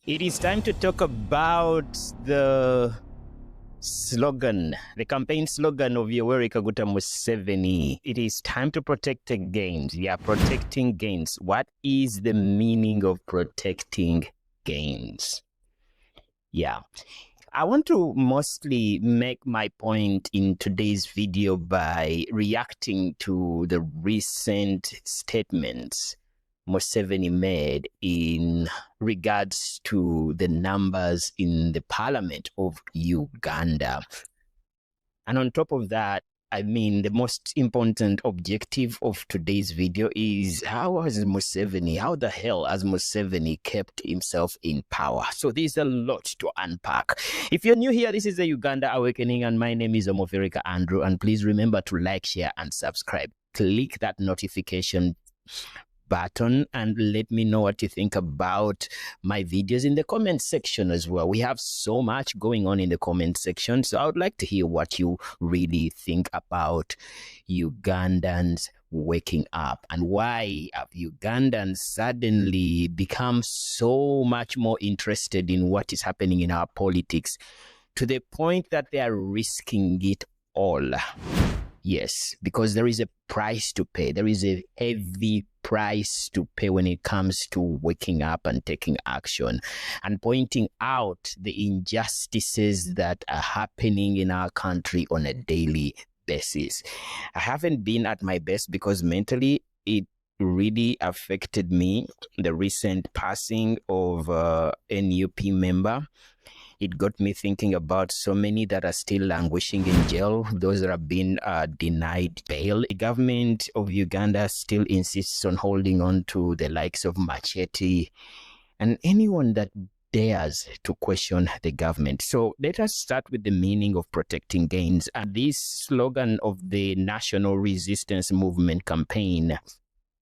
It is time to talk about the slogan, the campaign slogan of Yoweri Kaguta Museveni. It is time to protect the gains. Yeah, protecting gains. What is the meaning of protecting gains? Yeah. I want to mostly make my point in today's video by reacting to the recent statements Museveni made in regards to the numbers in the parliament of Uganda. And on top of that, I mean, the most important objective of today's video is how the hell has Museveni kept himself in power? So there's a lot to unpack. If you're new here, this is the Uganda Awakening, and my name is Omoverika Andrew. And please remember to like, share, and subscribe. Click that notification button and let me know what you think about my videos in the comment section as well. We have so much going on in the comment section, so I would like to hear what you really think about Ugandans waking up, and why have Ugandans suddenly become so much more interested in what is happening in our politics to the point that they are risking it all. Yes, because there is a price to pay. There is a heavy price to pay when it comes to waking up and taking action and pointing out the injustices that are happening in our country on a daily basis. I haven't been at my best because mentally it really affected me, the recent passing of a NUP member. It got me thinking about so many that are still languishing in jail, those that have been denied bail. The government of Uganda still insists on holding on to the likes of Machete and anyone that dares to question the government. So let us start with the meaning of protecting gains. And this slogan of the National Resistance Movement campaign,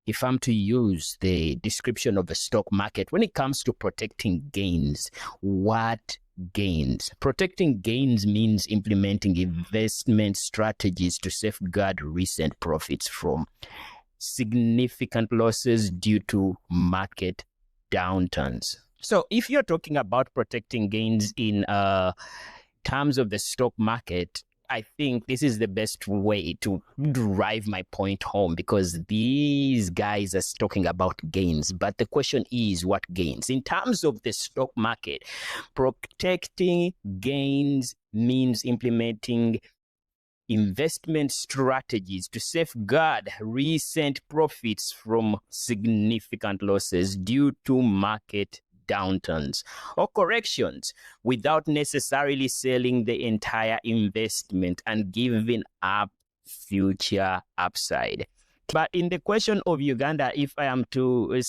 if I'm to use the description of the stock market, when it comes to protecting gains, what gains? Protecting gains means implementing investment strategies to safeguard recent profits from significant losses due to market downturns. So if you're talking about protecting gains in terms of the stock market, I think this is the best way to drive my point home, because these guys are talking about gains. But the question is, what gains? In terms of the stock market, protecting gains means implementing investment strategies to safeguard recent profits from significant losses due to market downturns or corrections without necessarily selling the entire investment and giving up future upside. But in the question of Uganda, if I am to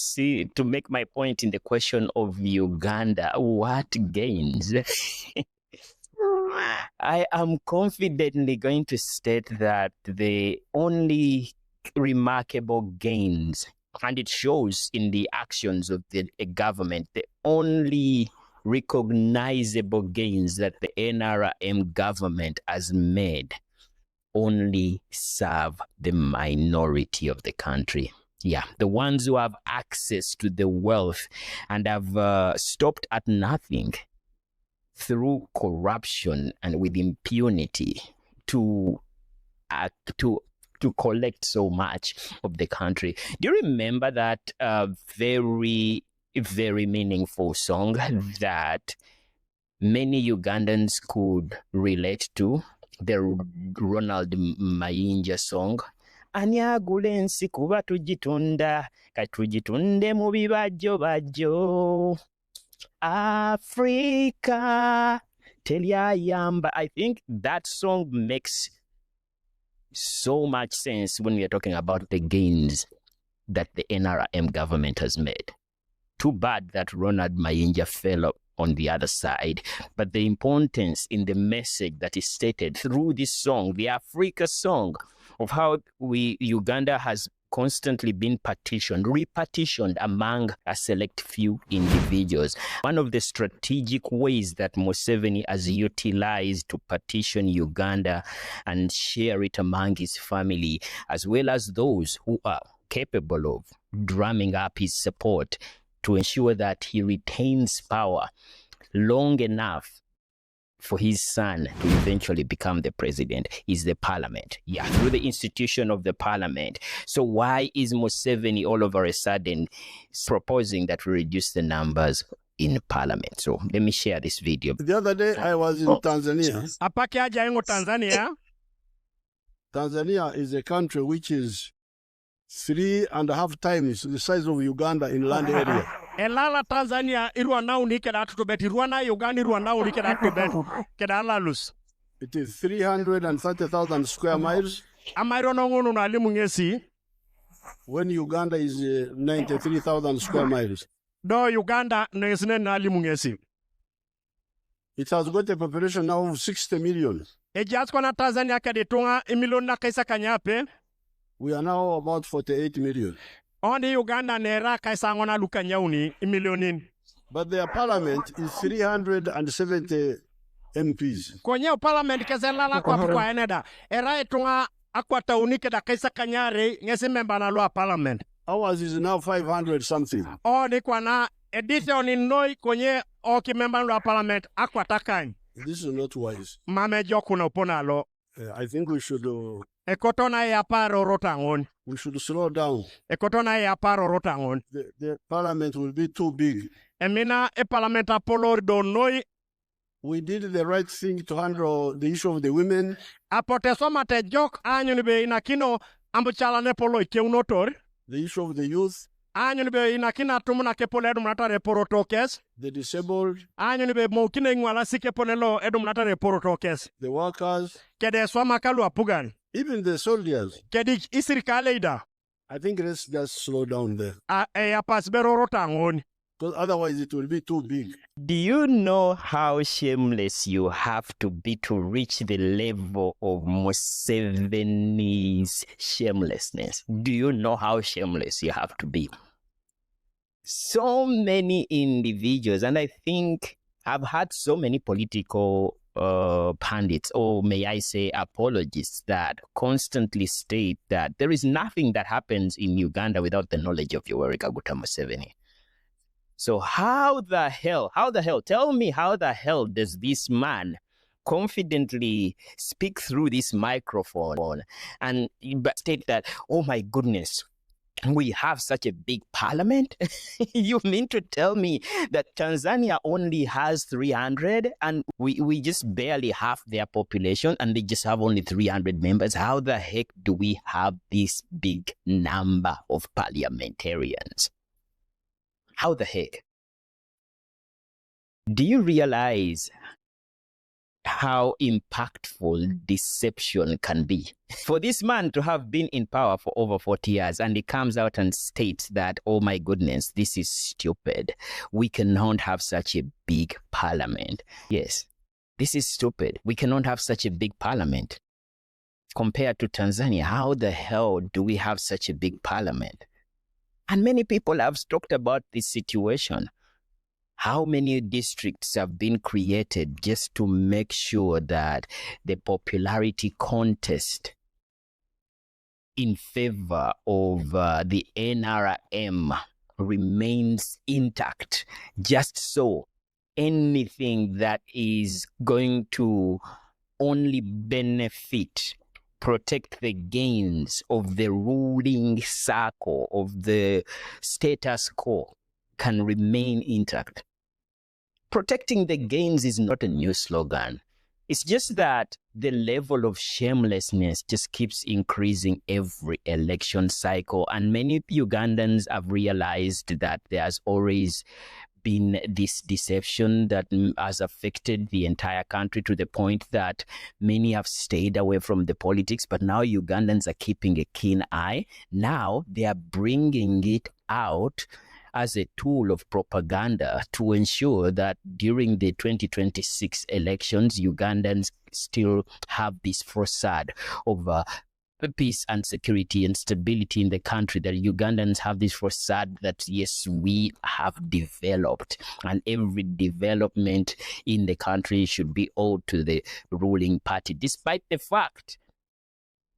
make my point in the question of Uganda, what gains? I am confidently going to state that the only remarkable gains, and it shows in the actions of the government, the only recognizable gains that the NRM government has made only serve the minority of the country. Yeah, the ones who have access to the wealth and have stopped at nothing through corruption and with impunity to collect so much of the country. Do you remember that very, very meaningful song that many Ugandans could relate to? The Ronald Mayinja song. Anyagula ensi kuba tugitunda katugitunde mu bibajjo bajjo. Africa telyayamba. I think that song makes so much sense when we are talking about the gains that the NRM government has made. Too bad that Ronald Mayinja fell on the other side, but the importance in the message that is stated through this song, the Africa song, of how Uganda has constantly been repartitioned among a select few individuals. One of the strategic ways that Museveni has utilized to partition Uganda and share it among his family, as well as those who are capable of drumming up his support to ensure that he retains power long enough for his son to eventually become the president is the parliament. Yeah, through the institution of the parliament. So why is Museveni all over a sudden proposing that we reduce the numbers in parliament? So let me share this video. The other day I was in Tanzania. Tanzania. Tanzania is a country which is 3.5 times the size of Uganda in land area. Elala Tanzania irua nauni keda tutubet Rwanda Uganda irua nauni keda tutubet keda lalus. It is 330,000 square miles. Amairo nongunu na limu ngesi. When Uganda is 93,000 square miles. Do Uganda nesine na limu ngesi. It has got a population now of 60 million. Ejasko na Tanzania kede tunga emilioni na kaisa kanyape. We are now about 48 million. Only Uganda nera kaisa ngona lukanyauni emilionin. But their parliament is 370 MPs. Kwenye parliament kezelala kwa eneda. Era etunga akwa taunike da kaisa kanyare ngesi memba na lua parliament. Ours is now 500 something. Ni kwa na edition in noi kwenye oki memba na lua parliament akwa takany. This is not wise. Mame joku na upona lo. I think we should Ekotona ya paro rotangon. we should slow down. Ekotona ya paro rotangon. The parliament will be too big. Emina parliament apolor don noi. We did the right thing to handle the issue of the women. Apote somate jok anyunibe inakino ambuchala ne polo ikeunotor. The issue of the youth. Anyunibe inakina tumuna kepole edumnata reporotokes. The disabled. Anyunibe mokine ngwala sikepolelo edumnata reporotokes. The workers. Kede swama kalu apugan. Even the soldiers. Kedi isirikale ida. I think let's just slow down there. Apasbero rotangon. Because otherwise it will be too big. Do you know how shameless you have to be to reach the level of Museveni's shamelessness? Do you know how shameless you have to be? So many individuals, and I think I've had so many political pundits, or may I say apologists, that constantly state that there is nothing that happens in Uganda without the knowledge of Yoweri Kaguta Museveni. So how the hell, tell me how the hell does this man confidently speak through this microphone and state that, oh my goodness, we have such a big parliament? You mean to tell me that Tanzania only has 300 and we just barely half their population and they just have only 300 members? How the heck do we have this big number of parliamentarians? How the heck? Do you realize how impactful deception can be? For this man to have been in power for over 40 years and he comes out and states that, oh my goodness, this is stupid. We cannot have such a big parliament. Yes, this is stupid. We cannot have such a big parliament. Compared to Tanzania, how the hell do we have such a big parliament? And many people have talked about this situation. How many districts have been created just to make sure that the popularity contest in favor of the NRM remains intact, just so anything that is going to only benefit, protect the gains of the ruling circle, of the status quo, can remain intact. Protecting the gains is not a new slogan. It's just that the level of shamelessness just keeps increasing every election cycle. And many Ugandans have realized that there's always been this deception that has affected the entire country to the point that many have stayed away from the politics, but now Ugandans are keeping a keen eye. Now they are bringing it out as a tool of propaganda to ensure that during the 2026 elections, Ugandans still have this facade of peace and security and stability in the country, that Ugandans have this facade that, yes, we have developed, and every development in the country should be owed to the ruling party, despite the fact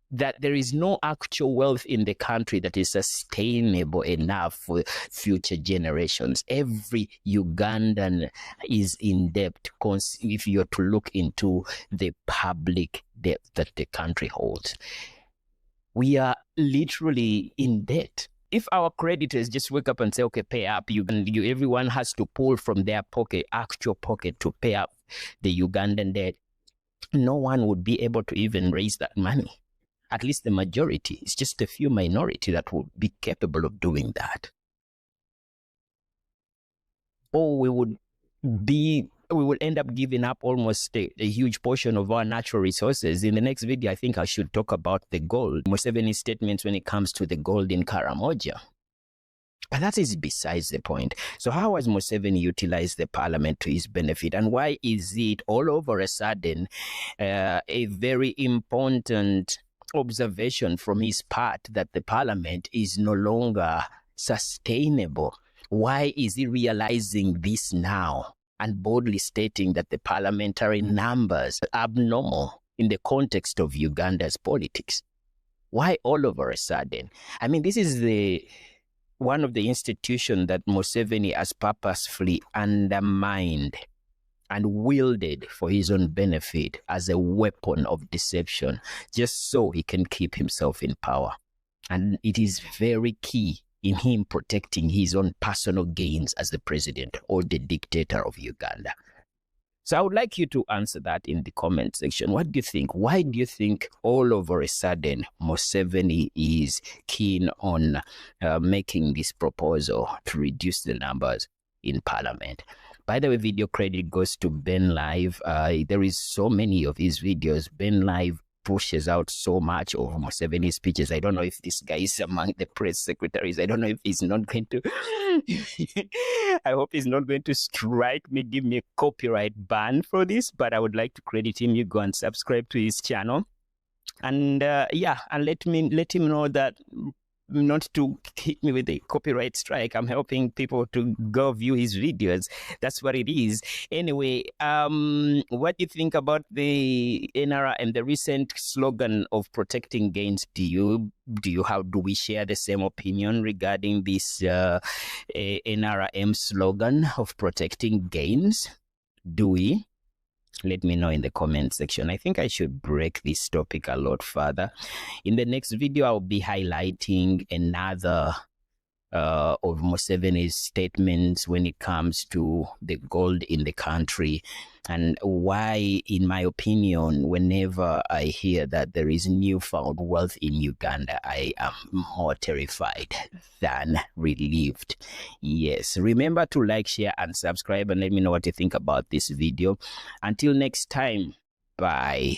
that there is no actual wealth in the country that is sustainable enough for future generations. Every Ugandan is in debt if you're to look into the public debt that the country holds. We are literally in debt. If our creditors just wake up and say, okay, pay up, everyone has to pull from their actual pocket to pay up the Ugandan debt, no one would be able to even raise that money. At least the majority. It's just a few minority that would be capable of doing that. Or we will end up giving up almost a huge portion of our natural resources. In the next video, I think I should talk about the gold. Museveni's statements when it comes to the gold in Karamoja. But that is besides the point. So how has Museveni utilized the parliament to his benefit? And why is it all over a sudden a very important observation from his part that the parliament is no longer sustainable? Why is he realizing this now and boldly stating that the parliamentary numbers are abnormal in the context of Uganda's politics? Why all over a sudden? I mean, this is one of the institutions that Museveni has purposefully undermined and wielded for his own benefit as a weapon of deception, just so he can keep himself in power. And it is very key in him protecting his own personal gains as the president or the dictator of Uganda. So I would like you to answer that in the comment section. What do you think? Why do you think all over a sudden Museveni is keen on making this proposal to reduce the numbers in parliament? By the way, video credit goes to Ben Live. There is so many of his videos. Ben Live pushes out so much of Museveni's speeches. I don't know if this guy is among the press secretaries. I don't know if he's not going to... I hope he's not going to strike me, give me a copyright ban for this, but I would like to credit him. You go and subscribe to his channel. And and let him know that not to hit me with a copyright strike. I'm helping people to go view his videos. That's what it is. Anyway, what do you think about the NRA and the recent slogan of protecting gains? Do we share the same opinion regarding this NRM slogan of protecting gains? Do we? Let me know in the comment section. I think I should break this topic a lot further. In the next video, I'll be highlighting another of Museveni's statements when it comes to the gold in the country, and why, in my opinion, whenever I hear that there is newfound wealth in Uganda, I am more terrified than relieved. Yes, remember to like, share, and subscribe, and let me know what you think about this video. Until next time, bye.